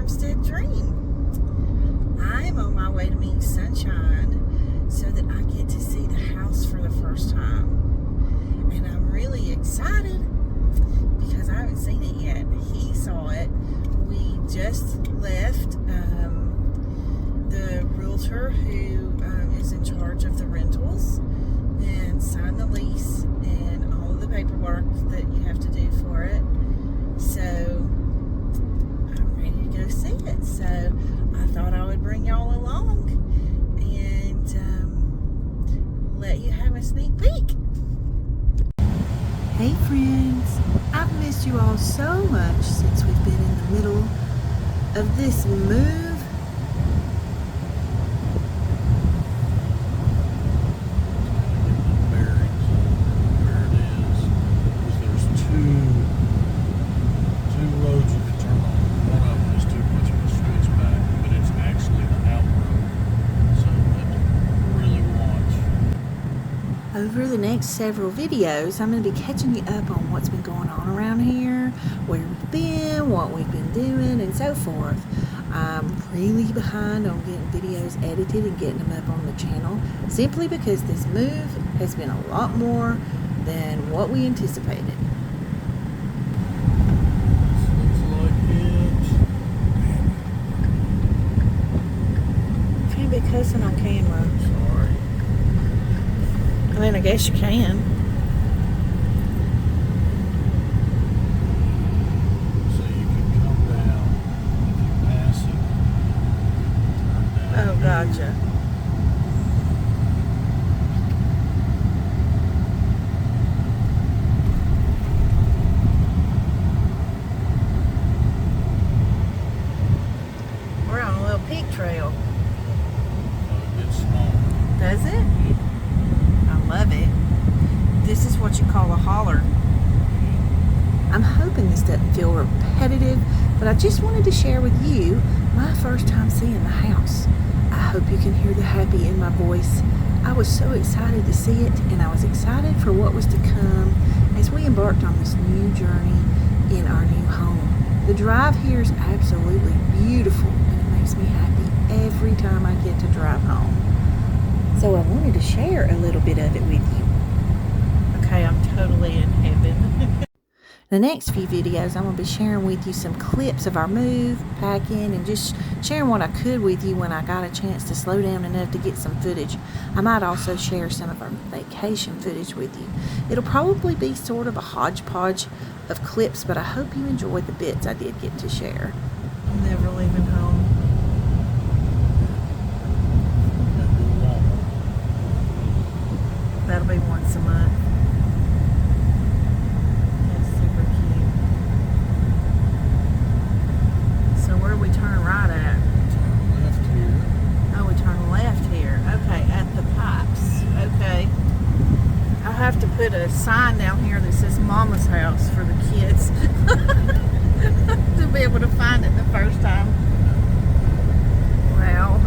farmstead dream. I'm on my way to meet Sunshine so that I get to see the house for the first time. And I'm really excited because I haven't seen it yet. He saw it. We just left the realtor who is in charge of the rentals and signed the lease and all of the paperwork that you have to do for it. So I'm ready to go see it. So I thought I would bring y'all along and let you have a sneak peek. Hey friends, I've missed you all so much since we've been in the middle of this move. Over the next several videos, I'm going to be catching you up on what's been going on around here, where we've been, what we've been doing, and so forth. I'm really behind on getting videos edited and getting them up on the channel, simply because this move has been a lot more than what we anticipated. Can't be cussing on camera. I mean, I guess you can. So you can come down if you pass it. Oh, gotcha. We're on a little peak trail. It gets smaller. Does it? Love it. This is what you call a holler. I'm hoping this doesn't feel repetitive, but I just wanted to share with you my first time seeing the house. I hope you can hear the happy in my voice. I was so excited to see it, and I was excited for what was to come as we embarked on this new journey in our new home. The drive here is absolutely beautiful, and it makes me happy every time I get to drive home. So I wanted to share a little bit of it with you. Okay, I'm totally in heaven. The next few videos, I'm going to be sharing with you some clips of our move, packing, and just sharing what I could with you when I got a chance to slow down enough to get some footage. I might also share some of our vacation footage with you. It'll probably be sort of a hodgepodge of clips, but I hope you enjoyed the bits I did get to share. I'm never leaving home. That'll be once a month. That's super cute. So where do we turn right at? Turn left here. Oh, we turn left here. Okay, at the pipes. Okay. I'll have to put a sign down here that says Mama's house for the kids. To be able to find it the first time. Wow.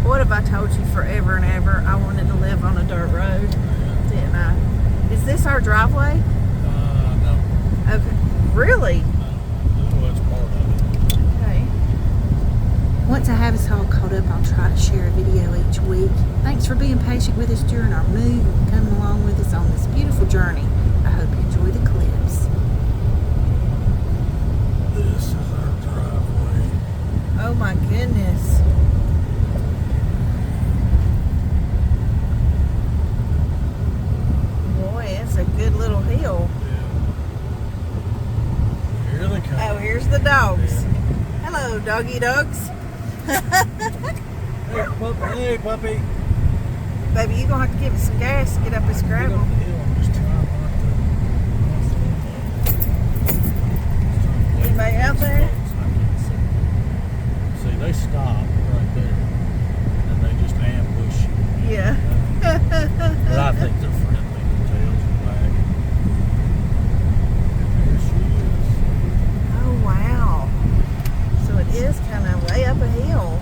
What have I told you forever and ever? I wanted to live on a dirt road, didn't I? Is this our driveway? No. Okay. Really? No, that's part of it. Okay. Once I have us all caught up, I'll try to share a video each week. Thanks for being patient with us during our move and coming along with us on this beautiful journey. I hope you enjoy the clips. This is our driveway. Oh my goodness. It's a good little hill. Yeah. Here they come. Oh, here's the dogs. Hello, doggy dogs. Hey, puppy. Baby, you're going to have to give it some gas to get up this gravel. Get up the hill and just try not to. Anybody out there? See, they stop right there. And they just ambush you. Yeah. But I think they're friendly. Tails are wagging. There she is. Oh, wow. So it is kind of way up a hill.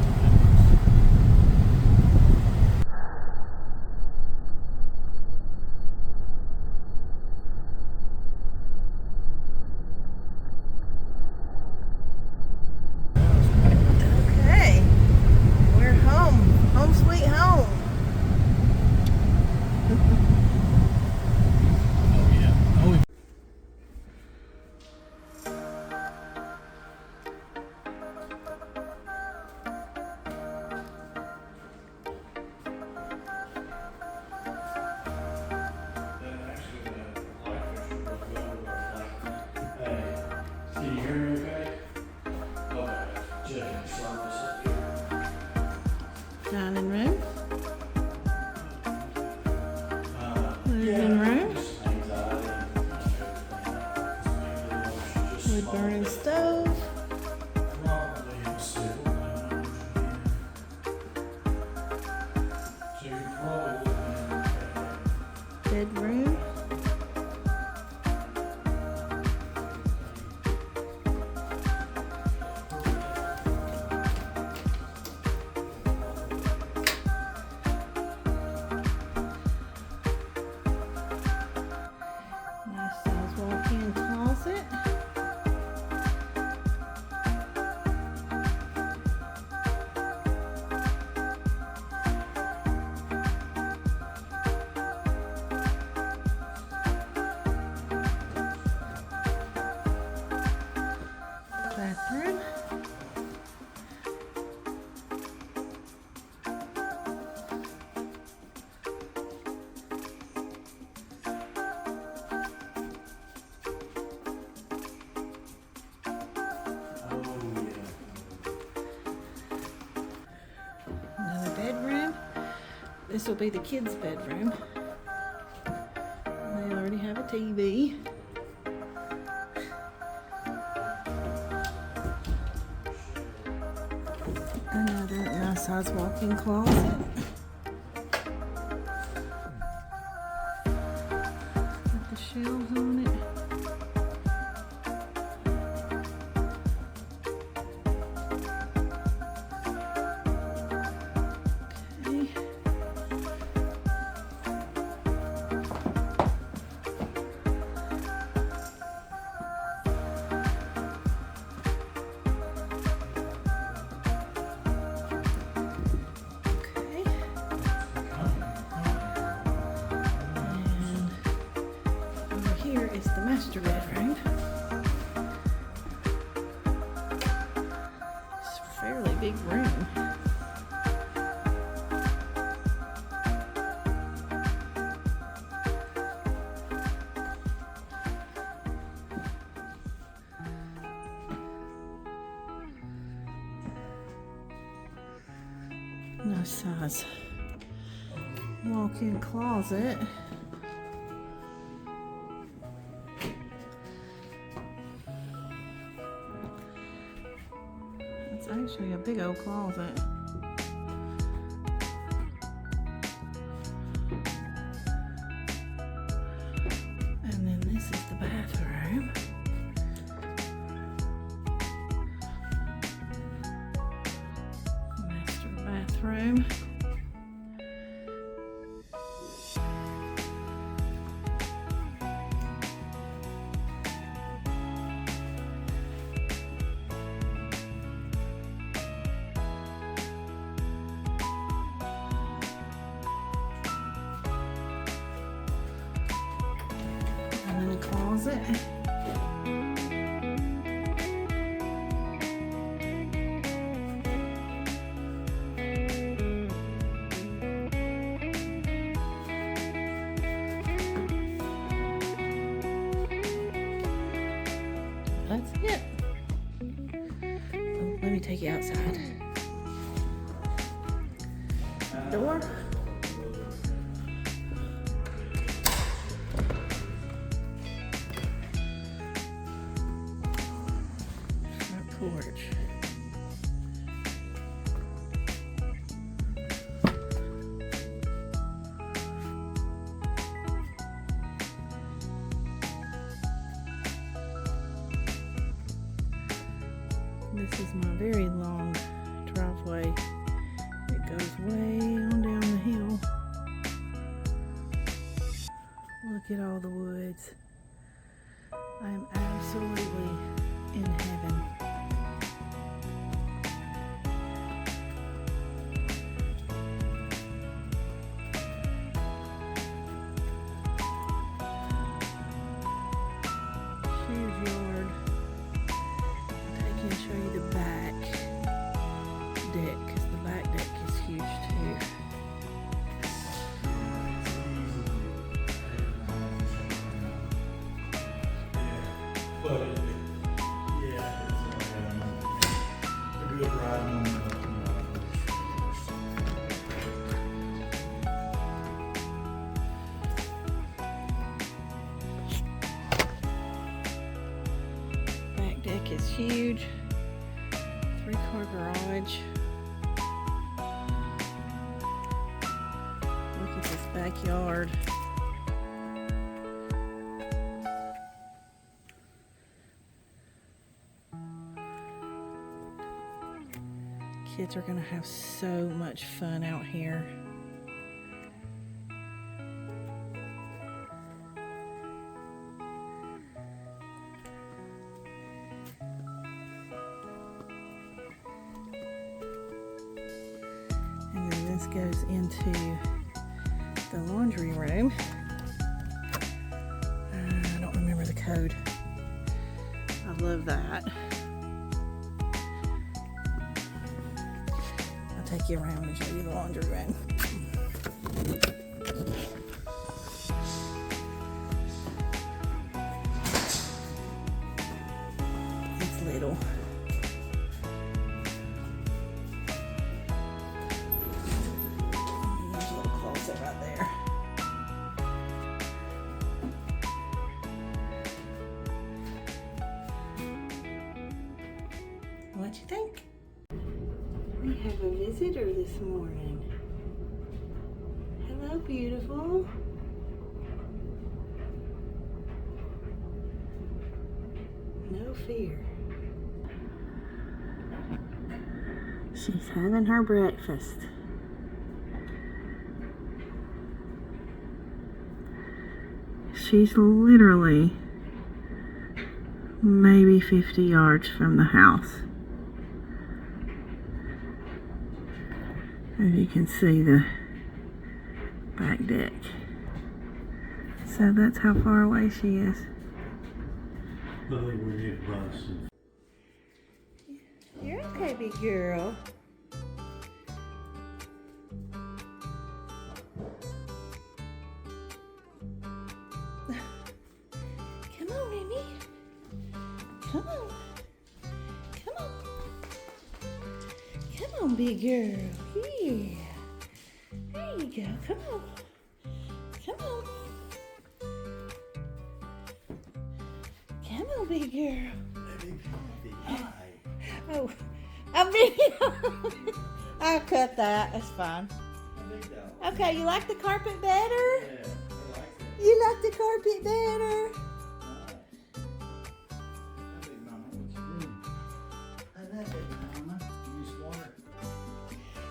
living room. Wood burning stove. Bedroom. Nice size walk-in closet. Bathroom. Another bedroom. This will be the kids' bedroom. They already have a TV. Another nice size walk-in closet. With the shelves on it. Okay. Okay. And over here is the master bedroom. It's a fairly big room. Nice size walk-in closet. It's actually a big old closet. And then this is the bathroom. Master bathroom. And then a closet. That's it. Oh, let me take you outside. Door. Front porch. This is my very long driveway. It goes way on down the hill. Look at all the woods. I am absolutely in heaven. Huge yard. I can show you the back deck, because the back deck is huge too. huge 3-car garage. Look at this backyard. Kids are gonna have so much fun out here. And then this goes into the laundry room. I don't remember the code. I love that. I'll take you around and show you the laundry room. It's little. There's a little closet right there. What'd you think? We have a visitor this morning. Hello, beautiful. No fear. She's having her breakfast. She's literally maybe 50 yards from the house. As you can see the back deck. So that's how far away she is. I think we need a bus. You're okay, big girl. Come on, Remy. Come on. Come on. Come on, big girl. Yeah. There you go. Come on. Come on. Come on, big girl. Oh, I'm video. I'll cut that. That's fine. Okay, you like the carpet better? Yeah, I like it. You like the carpet better?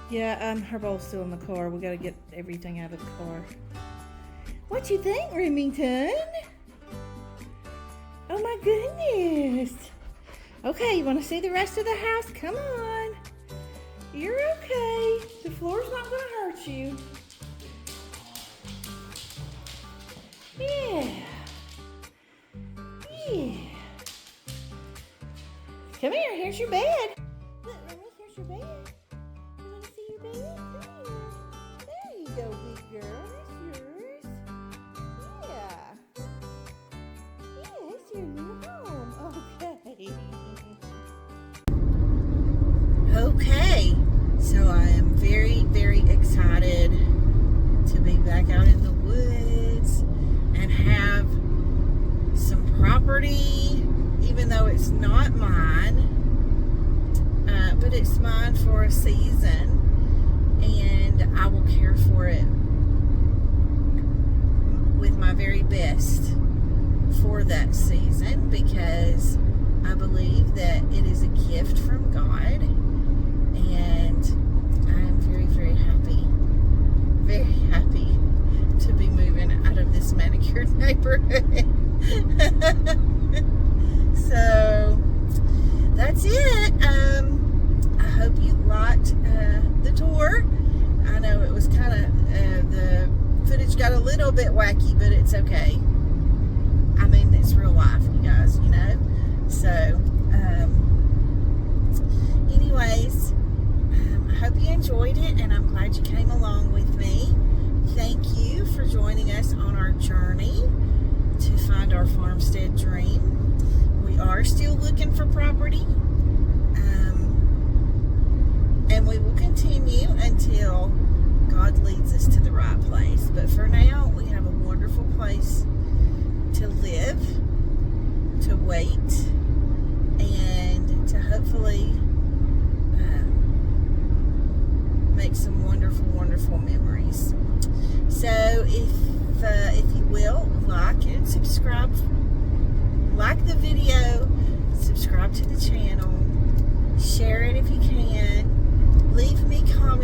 Yeah, her bowl's still in the car. We gotta get everything out of the car. What you think, Remington? Oh my goodness. Okay, you wanna see the rest of the house? Come on. You're okay. The floor's not gonna hurt you. Yeah. Yeah. Come here, here's your bed. Look, Remy, here's your bed. You wanna see your bed? Come here. There you go, big girl. That's yours. Yeah. Yeah, it's your new home. Okay. Okay. So I am very, very excited to be back out in the woods and have some property, even though it's not mine, but it's mine for a season, and I will care for it with my very best for that season, because I believe that it is a gift from God, and I am very, very happy to be moving out of this manicured neighborhood. So that's it. I hope you liked the tour. I know it was kind of the footage got a little bit wacky, but it's okay. I mean, it's real life, you guys, you know. So anyways, I hope you enjoyed it, and I'm glad you came along with me. Thank you for joining us on our journey to find our farmstead dream. We are still looking for property, and we will continue until God leads us to the right place. But for now, we have a wonderful place to live, to wait, and if you will, like and subscribe. Like the video, subscribe to the channel, share it if you can, leave me comments.